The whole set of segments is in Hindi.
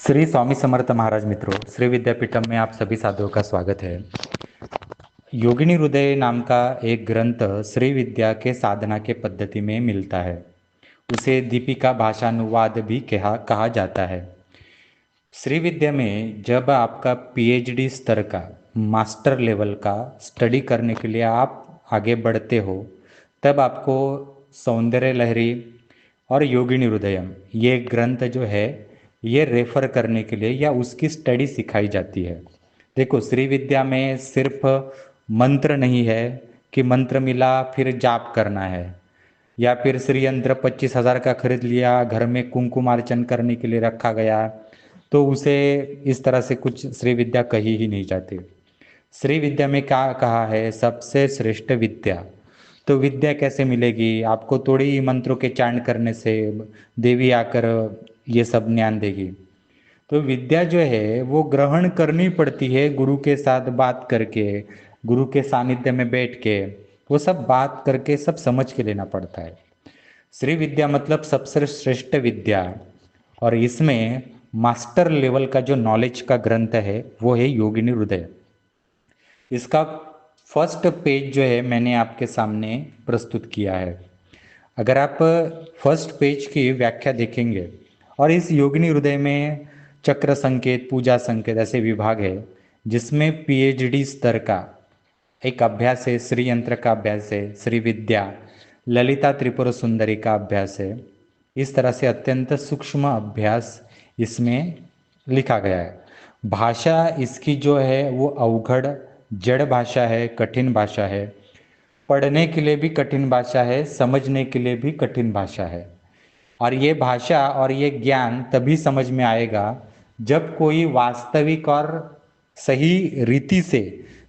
श्री स्वामी समर्थ महाराज मित्रों, श्री विद्यापीठम में आप सभी साधुओं का स्वागत है। योगिनी हृदय नाम का एक ग्रंथ श्री विद्या के साधना के पद्धति में मिलता है। उसे दीपिका भाषानुवाद भी कहा जाता है। श्री विद्या में जब आपका पीएचडी स्तर का मास्टर लेवल का स्टडी करने के लिए आप आगे बढ़ते हो, तब आपको सौंदर्य लहरी और योगिनी हृदयम ये ग्रंथ जो है ये रेफर करने के लिए या उसकी स्टडी सिखाई जाती है। देखो, श्री विद्या में सिर्फ मंत्र नहीं है कि मंत्र मिला फिर जाप करना है, या फिर श्री यंत्र 25,000 का खरीद लिया, घर में कुंकुमार्चन करने के लिए रखा गया, तो उसे इस तरह से कुछ श्री विद्या कही ही नहीं जाती। श्री विद्या में क्या कहा है? सबसे श्रेष्ठ विद्या। तो विद्या कैसे मिलेगी आपको? थोड़ी मंत्रों के चांट करने से देवी आकर ये सब ज्ञान देगी। तो विद्या जो है वो ग्रहण करनी पड़ती है, गुरु के साथ बात करके, गुरु के सानिध्य में बैठ के, वो सब बात करके सब समझ के लेना पड़ता है। श्री विद्या मतलब सबसे श्रेष्ठ विद्या, और इसमें मास्टर लेवल का जो नॉलेज का ग्रंथ है वो है योगिनी हृदय। इसका फर्स्ट पेज जो है मैंने आपके सामने प्रस्तुत किया है। अगर आप फर्स्ट पेज की व्याख्या देखेंगे, और इस योगिनी हृदय में चक्र संकेत, पूजा संकेत ऐसे विभाग है, जिसमें पीएचडी स्तर का एक अभ्यास है, श्री यंत्र का अभ्यास है, श्री विद्या, ललिता त्रिपुर सुंदरी का अभ्यास है। इस तरह से अत्यंत सूक्ष्म अभ्यास इसमें लिखा गया है। भाषा इसकी जो है वो अवघड़ जड़ भाषा है, कठिन भाषा है, पढ़ने के लिए भी कठिन भाषा है, समझने के लिए भी कठिन भाषा है। और ये भाषा और ये ज्ञान तभी समझ में आएगा जब कोई वास्तविक और सही रीति से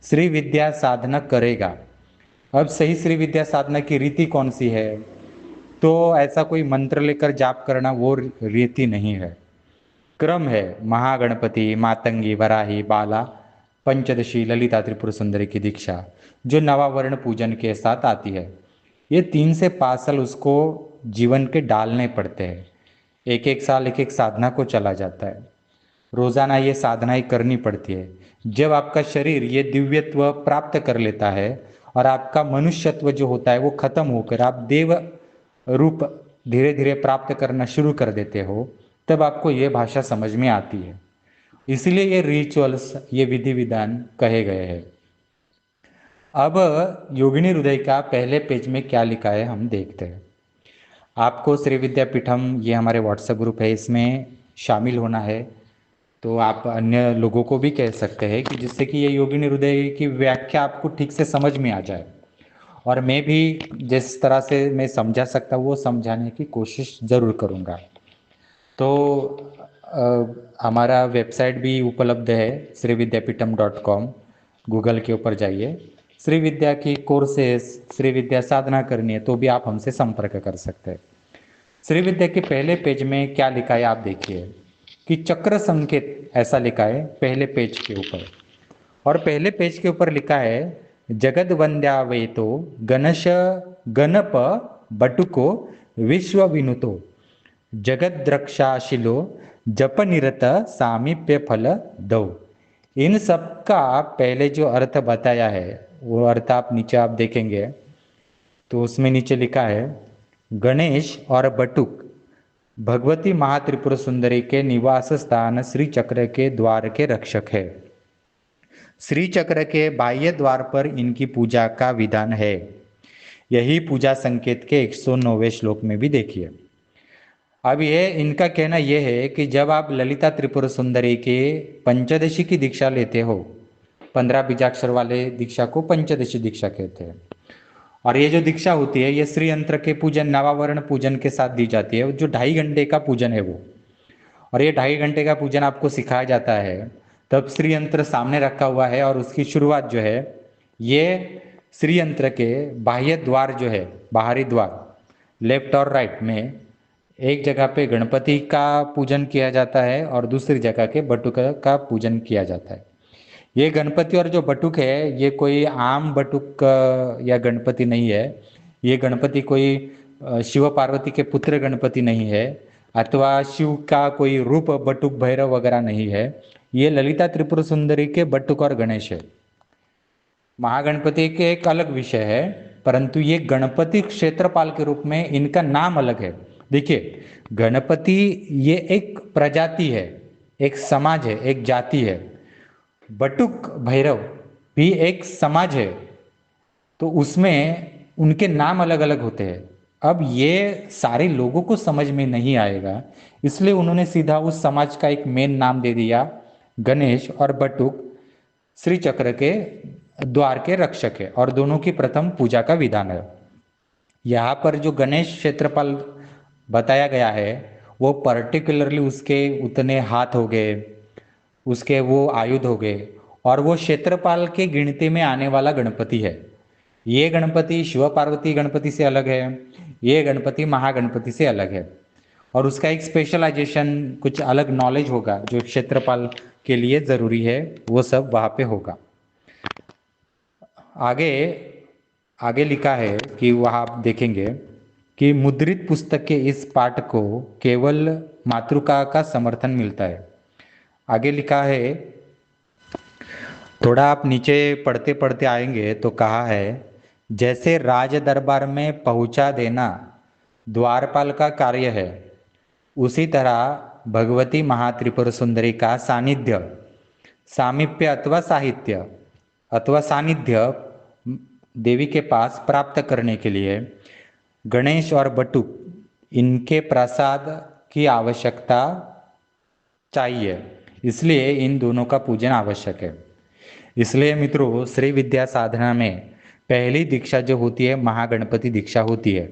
श्री विद्या साधना करेगा। अब सही श्री विद्या साधना की रीति कौन सी है? तो ऐसा कोई मंत्र लेकर जाप करना वो रीति नहीं है। क्रम है, महागणपति, मातंगी, वराही, बाला, पंचदशी, ललिता त्रिपुर सुंदरी की दीक्षा, जो नवावर्ण पूजन के साथ आती है। ये 3 से 5 साल उसको जीवन के डालने पड़ते हैं। एक एक साल एक एक साधना को चला जाता है। रोजाना ये साधनाएं करनी पड़ती है। जब आपका शरीर ये दिव्यत्व प्राप्त कर लेता है और आपका मनुष्यत्व जो होता है वो खत्म होकर आप देव रूप धीरे धीरे प्राप्त करना शुरू कर देते हो, तब आपको ये भाषा समझ में आती है। इसलिए ये रिचुअल्स, ये विधि विधान कहे गए हैं। अब योगिनी हृदय का पहले पेज में क्या लिखा है हम देखते हैं। आपको श्री विद्यापीठम ये हमारे व्हाट्सएप ग्रुप है, इसमें शामिल होना है। तो आप अन्य लोगों को भी कह सकते हैं कि जिससे कि ये योगिनी हृदय की व्याख्या आपको ठीक से समझ में आ जाए, और मैं भी जिस तरह से मैं समझा सकता हूँ वो समझाने की कोशिश ज़रूर करूँगा। तो हमारा वेबसाइट भी उपलब्ध है, श्रीविद्यापीठम.com। गूगल के ऊपर जाइए, श्री विद्या की कोर्सेस, श्री विद्या साधना करनी है तो भी आप हमसे संपर्क कर सकते हैं। श्री विद्या के पहले पेज में क्या लिखा है आप देखिए, कि चक्र संकेत ऐसा लिखा है पहले पेज के ऊपर। और पहले पेज के ऊपर लिखा है, जगद वंद्यावेतो गणश गणप बटुको विश्व विनुतो जगत द्रक्षाशिलो जप निरत सामीप्य फल दो। इन सब का पहले जो अर्थ बताया है वो अर्थ आप नीचे आप देखेंगे तो उसमें नीचे लिखा है, गणेश और बटुक भगवती महात्रिपुर सुंदरी के निवास स्थान श्री चक्र के द्वार के रक्षक है। श्री चक्र के बाह्य द्वार पर इनकी पूजा का विधान है। यही पूजा संकेत के 109वें श्लोक में भी देखिए। अब ये इनका कहना यह है कि जब आप ललिता त्रिपुर सुंदरी के पंचदशी की दीक्षा लेते हो, 15 बीजाक्षर वाले दीक्षा को पंचदशी दीक्षा कहते हैं, और ये जो दीक्षा होती है ये श्री यंत्र के पूजन, नवावरण पूजन के साथ दी जाती है, जो 2.5 घंटे का पूजन है वो। और ये 2.5 घंटे का पूजन आपको सिखाया जाता है, तब श्री यंत्र सामने रखा हुआ है, और उसकी शुरुआत जो है ये श्री यंत्र के बाह्य द्वार जो है, बाहरी द्वार, लेफ्ट और राइट में एक जगह पे गणपति का पूजन किया जाता है और दूसरी जगह के बटुक का पूजन किया जाता है। ये गणपति और जो बटुक है ये कोई आम बटुक या गणपति नहीं है। ये गणपति कोई शिव पार्वती के पुत्र गणपति नहीं है, अथवा शिव का कोई रूप बटुक भैरव वगैरह नहीं है। ये ललिता त्रिपुर सुंदरी के बटुक और गणेश है। महागणपति के एक अलग विषय है, परंतु ये गणपति क्षेत्रपाल के रूप में इनका नाम अलग है। देखिए, गणपति ये एक प्रजाति है, एक समाज है, एक जाति है। बटुक भैरव भी एक समाज है, तो उसमें उनके नाम अलग अलग होते हैं। अब ये सारे लोगों को समझ में नहीं आएगा, इसलिए उन्होंने सीधा उस समाज का एक मेन नाम दे दिया गणेश, और बटुक श्री चक्र के द्वार के रक्षक है और दोनों की प्रथम पूजा का विधान है। यहाँ पर जो गणेश क्षेत्रपाल बताया गया है, वो पर्टिकुलरली उसके उतने हाथ हो गए, उसके वो आयुध हो गए, और वो क्षेत्रपाल के गिनती में आने वाला गणपति है। ये गणपति शिव पार्वती गणपति से अलग है, ये गणपति महागणपति से अलग है, और उसका एक स्पेशलाइजेशन, कुछ अलग नॉलेज होगा जो क्षेत्रपाल के लिए जरूरी है, वो सब वहाँ पे होगा। आगे आगे लिखा है कि वहाँ आप देखेंगे कि मुद्रित पुस्तक के इस पाठ को केवल मातृका का समर्थन मिलता है। आगे लिखा है, थोड़ा आप नीचे पढ़ते पढ़ते आएंगे तो कहा है, जैसे राज दरबार में पहुंचा देना द्वारपाल का कार्य है, उसी तरह भगवती महात्रिपुर सुंदरी का सानिध्य, सामीप्य अथवा सानिध्य देवी के पास प्राप्त करने के लिए गणेश और बटुक इनके प्रसाद की आवश्यकता चाहिए, इसलिए इन दोनों का पूजन आवश्यक है। इसलिए मित्रों, श्री विद्या साधना में पहली दीक्षा जो होती है महागणपति दीक्षा होती है।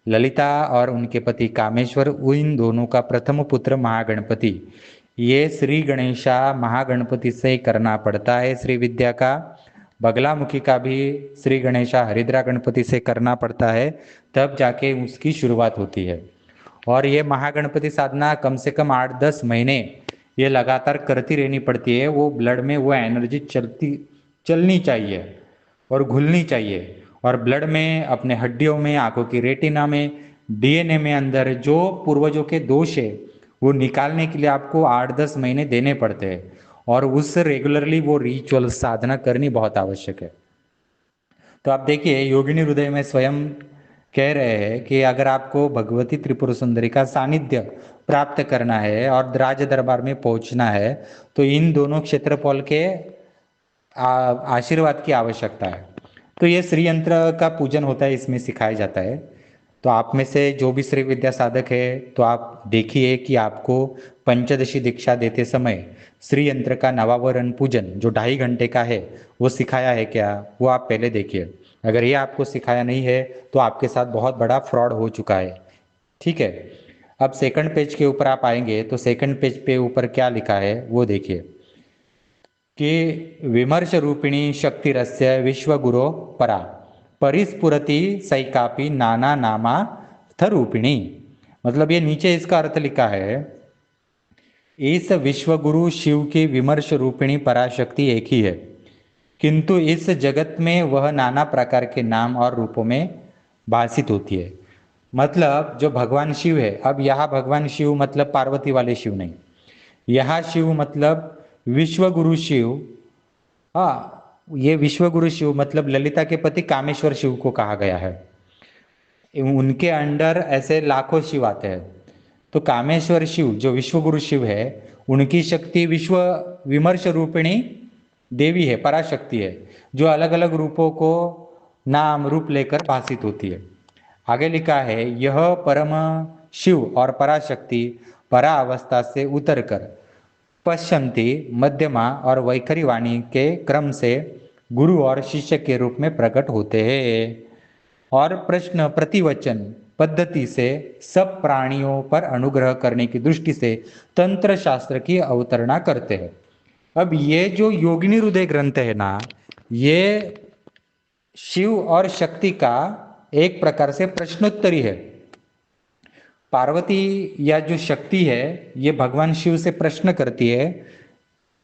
ललिता और उनके पति कामेश्वर, इन दोनों का प्रथम पुत्र महागणपति, ये श्री गणेशा महागणपति से करना पड़ता है। श्री विद्या का बगलामुखी का भी श्री गणेशा हरिद्रा गणपति से करना पड़ता है, तब जाके उसकी शुरुआत होती है। और ये महागणपति साधना कम से कम 8-10 महीने ये लगातार करती रहनी पड़ती है। वो ब्लड में वो एनर्जी चलनी चाहिए और घुलनी चाहिए, और ब्लड में, अपने हड्डियों में, आंखों की रेटिना में, डीएनए में अंदर जो पूर्वजों के दोष है वो निकालने के लिए आपको 8-10 महीने देने पड़ते हैं, और उस रेगुलरली वो रिचुअल साधना करनी बहुत आवश्यक है। तो आप देखिए, योगिनी हृदय में स्वयं कह रहे हैं कि अगर आपको भगवती त्रिपुर सुंदरी का सानिध्य प्राप्त करना है और राज दरबार में पहुंचना है, तो इन दोनों क्षेत्रफल के आशीर्वाद की आवश्यकता है। तो ये श्री यंत्र का पूजन होता है, इसमें सिखाया जाता है। तो आप में से जो भी श्री विद्या साधक है, तो आप देखिए कि आपको पंचदशी दीक्षा देते समय श्री यंत्र का नवावरण पूजन जो 2.5 घंटे का है, वो सिखाया है क्या, वो आप पहले देखिए। अगर ये आपको सिखाया नहीं है तो आपके साथ बहुत बड़ा फ्रॉड हो चुका है। ठीक है, अब सेकंड पेज के ऊपर आप आएंगे तो सेकंड पेज पे ऊपर क्या लिखा है वो देखिए कि विमर्श रूपिणी शक्तिरस्य विश्वगुरो परा परिस्फुरति सैकापि नाना नामा रूपिणी। मतलब ये नीचे इसका अर्थ लिखा है, इस विश्वगुरु शिव की विमर्श रूपिणी पराशक्ति एक ही है, किंतु इस जगत में वह नाना प्रकार के नाम और रूपों में भाषित होती है। मतलब जो भगवान शिव है, अब यहाँ भगवान शिव मतलब पार्वती वाले शिव नहीं, यहाँ शिव मतलब विश्वगुरु शिव। हाँ, ये विश्वगुरु शिव मतलब ललिता के पति कामेश्वर शिव को कहा गया है। उनके अंडर ऐसे लाखों शिव आते हैं। तो कामेश्वर शिव जो विश्वगुरु शिव है, उनकी शक्ति विश्व विमर्श रूपिणी देवी है, पराशक्ति है, जो अलग अलग रूपों को नाम रूप लेकर भाषित होती है। आगे लिखा है, यह परम शिव और पराशक्ति परा अवस्था से उतरकर पश्चंती, मध्यमा और वैखरी वाणी के क्रम से गुरु और शिष्य के रूप में प्रकट होते हैं, और प्रश्न प्रतिवचन पद्धति से सब प्राणियों पर अनुग्रह करने की दृष्टि से तंत्र शास्त्र की अवतरणा करते हैं। अब ये जो योगिनी हृदय ग्रंथ है ना, ये शिव और शक्ति का एक प्रकार से प्रश्नोत्तरी है। पार्वती या जो शक्ति है, ये भगवान शिव से प्रश्न करती है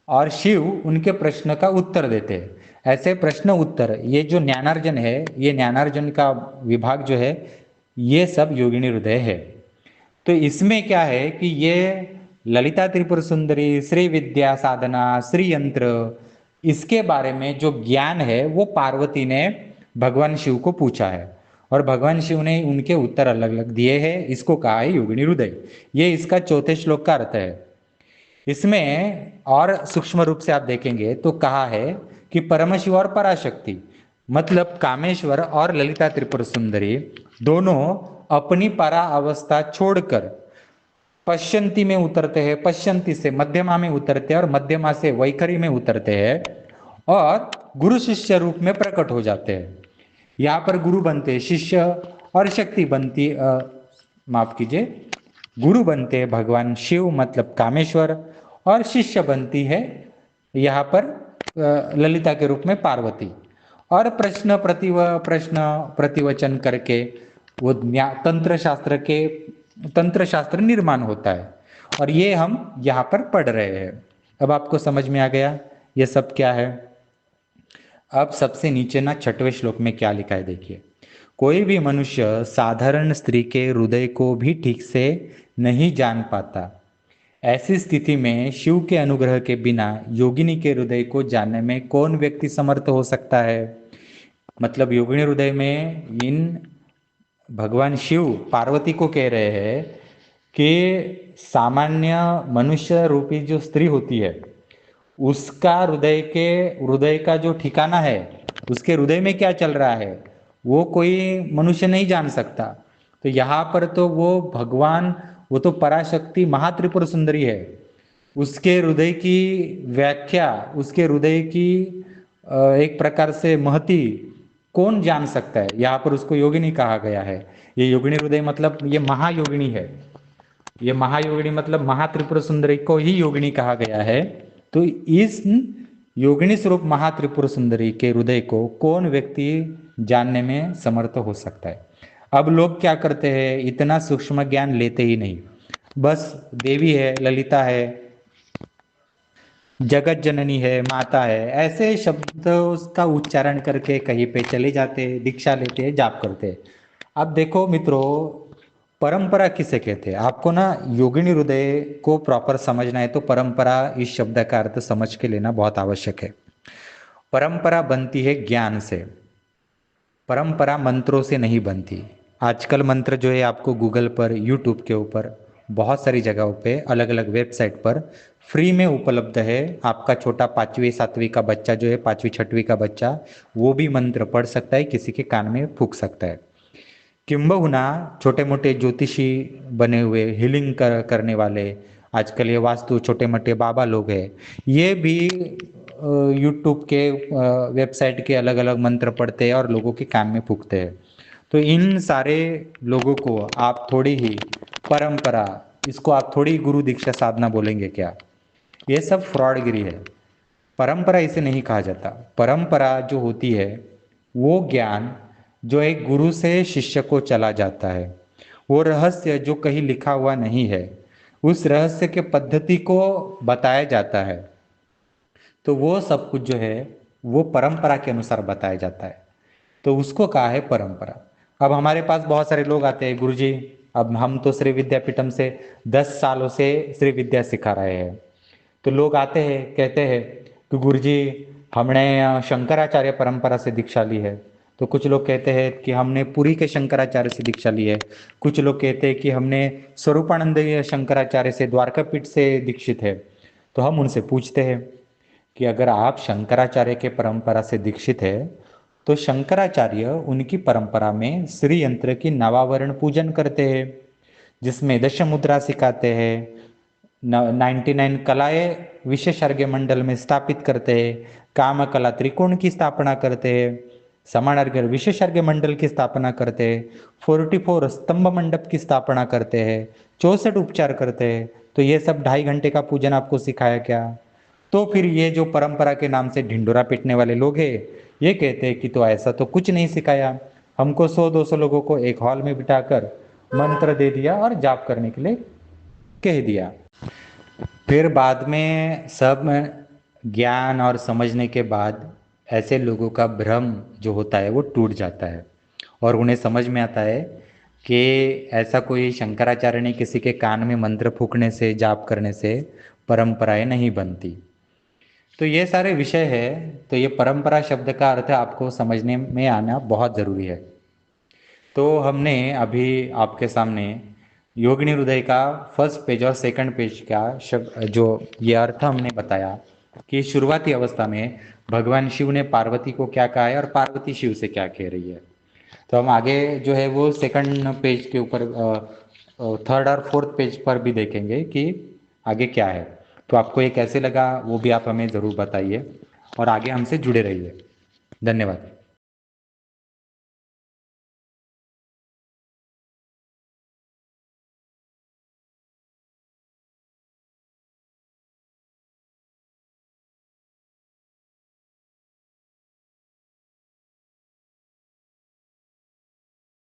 और शिव उनके प्रश्न का उत्तर देते हैं। ऐसे प्रश्न उत्तर, ये जो ज्ञानार्जन है, ये ज्ञानार्जन का विभाग जो है, ये सब योगिनी हृदय है। तो इसमें क्या है कि ये ललिता त्रिपुर सुंदरी, श्री विद्या साधना, श्री यंत्र, इसके बारे में जो ज्ञान है वो पार्वती ने भगवान शिव को पूछा है और भगवान शिव ने उनके उत्तर अलग अलग दिए हैं। इसको कहा है योगिनी हृदय। ये इसका चौथे श्लोक का अर्थ है। इसमें और सूक्ष्म रूप से आप देखेंगे तो कहा है कि परमशिव और पराशक्ति, मतलब कामेश्वर और ललिता त्रिपुर सुंदरी दोनों अपनी परा अवस्था छोड़कर पश्यंती में उतरते हैं, पश्यंती से मध्यमा में उतरते हैं और मध्यमा से वैखरी में उतरते हैं और गुरु शिष्य रूप में प्रकट हो जाते हैं। यहाँ पर गुरु बनते हैं शिष्य और शक्ति बनती, माफ कीजिए, गुरु बनते हैं भगवान शिव मतलब कामेश्वर और शिष्य बनती है यहाँ पर ललिता के रूप में पार्वती। और प्रश्न प्रतिवचन करके वो तंत्र शास्त्र निर्माण होता है और ये हम यहाँ पर पढ़ रहे हैं। अब आपको समझ में आ गया ये सब क्या है। अब सबसे नीचे ना छठवें श्लोक में क्या लिखा है देखिए। कोई भी मनुष्य साधारण स्त्री के हृदय को भी ठीक से नहीं जान पाता। ऐसी स्थिति में शिव के अनुग्रह के बिना योगिनी के हृदय को जानने में कौन व्यक्ति समर्थ हो सकता है। मतलब योगिनी हृदय में इन भगवान शिव पार्वती को कह रहे हैं कि सामान्य मनुष्य रूपी जो स्त्री होती है उसका हृदय का जो ठिकाना है, उसके हृदय में क्या चल रहा है वो कोई मनुष्य नहीं जान सकता। तो यहाँ पर तो वो भगवान, वो तो पराशक्ति महात्रिपुर सुंदरी है, उसके हृदय की व्याख्या, उसके हृदय की एक प्रकार से महती कौन जान सकता है। यहाँ पर उसको योगिनी कहा गया है। ये योगिनी हृदय मतलब ये महायोगिनी है। ये महायोगिनी मतलब महात्रिपुर सुंदरी को ही योगिनी कहा गया है। तो इस योगिनी स्वरूप महात्रिपुर सुंदरी के हृदय को कौन व्यक्ति जानने में समर्थ हो सकता है। अब लोग क्या करते हैं, इतना सूक्ष्म ज्ञान लेते ही नहीं, बस देवी है, ललिता है, जगत जननी है, माता है, ऐसे शब्द उसका उच्चारण करके कहीं पे चले जाते हैं, दीक्षा लेते हैं, जाप करते हैं। अब देखो मित्रों, परंपरा किसे कहते हैं। आपको ना योगिनी हृदय को प्रॉपर समझना है तो परंपरा इस शब्द का अर्थ समझ के लेना बहुत आवश्यक है। परंपरा बनती है ज्ञान से, परंपरा मंत्रों से नहीं बनती। आजकल मंत्र जो है आपको गूगल पर, यूट्यूब के ऊपर, बहुत सारी जगहों पे, अलग अलग वेबसाइट पर फ्री में उपलब्ध है। आपका छोटा 5वीं 7वीं का बच्चा जो है, 5वीं 6वीं का बच्चा, वो भी मंत्र पढ़ सकता है, किसी के कान में फूंक सकता है। किंबहुना छोटे मोटे ज्योतिषी बने हुए हीलिंग करने वाले, आजकल ये वास्तु छोटे मोटे बाबा लोग हैं, ये भी यूट्यूब के वेबसाइट के अलग अलग मंत्र पढ़ते हैं और लोगों के कान में फूंकते हैं। तो इन सारे लोगों को आप थोड़ी ही परंपरा, इसको आप थोड़ी गुरु दीक्षा साधना बोलेंगे क्या। ये सब फ्रॉडगिरी है। परंपरा इसे नहीं कहा जाता। परंपरा जो होती है वो ज्ञान जो एक गुरु से शिष्य को चला जाता है, वो रहस्य जो कहीं लिखा हुआ नहीं है, उस रहस्य के पद्धति को बताया जाता है। तो वो सब कुछ जो है वो परंपरा के अनुसार बताया जाता है, तो उसको कहा है परंपरा। अब हमारे पास बहुत सारे लोग आते हैं, गुरुजी अब हम तो श्री विद्यापीठम से 10 सालों से श्री विद्या सिखा रहे हैं। तो लोग आते हैं, कहते हैं कि गुरुजी हमने शंकराचार्य परंपरा से दीक्षा ली है। तो कुछ लोग कहते हैं कि हमने पुरी के शंकराचार्य से दीक्षा ली है। कुछ लोग कहते हैं कि हमने स्वरूपानंद शंकराचार्य से, द्वारकापीठ से दीक्षित है। तो हम उनसे पूछते हैं कि अगर आप शंकराचार्य के परंपरा से दीक्षित है तो शंकराचार्य उनकी परंपरा में श्री यंत्र की नवावरण पूजन करते हैं, जिसमें दश मुद्रा सिखाते हैं, 99 कलाएं विशेषज्ञ मंडल में स्थापित करते हैं, काम कला त्रिकोण की स्थापना करते हैं, समानार्घ्य विशेषज्ञ मंडल की स्थापना करते हैं, 44 स्तंभ मंडप की स्थापना करते हैं, 64 उपचार करते हैं। तो ये सब 2.5 घंटे का पूजन आपको सिखाया क्या। तो फिर ये जो परंपरा के नाम से ढिंडोरा पीटने वाले लोग हैं, ये कहते हैं कि तो ऐसा तो कुछ नहीं सिखाया, हमको 100-200 लोगों को एक हॉल में बिठाकर मंत्र दे दिया और जाप करने के लिए कह दिया। फिर बाद में सब ज्ञान और समझने के बाद ऐसे लोगों का भ्रम जो होता है वो टूट जाता है और उन्हें समझ में आता है कि ऐसा कोई शंकराचार्य ने किसी के कान में मंत्र फूकने से, जाप करने से परंपराएं नहीं बनती। तो ये सारे विषय है। तो ये परंपरा शब्द का अर्थ आपको समझने में आना बहुत ज़रूरी है। तो हमने अभी आपके सामने योगिनी हृदय का फर्स्ट पेज और सेकंड पेज का शब्द जो ये अर्थ हमने बताया कि शुरुआती अवस्था में भगवान शिव ने पार्वती को क्या कहा है और पार्वती शिव से क्या कह रही है। तो हम आगे जो है वो सेकंड पेज के ऊपर थर्ड और फोर्थ पेज पर भी देखेंगे कि आगे क्या है। तो आपको ये कैसे लगा वो भी आप हमें ज़रूर बताइए और आगे हमसे जुड़े रहिए। धन्यवाद।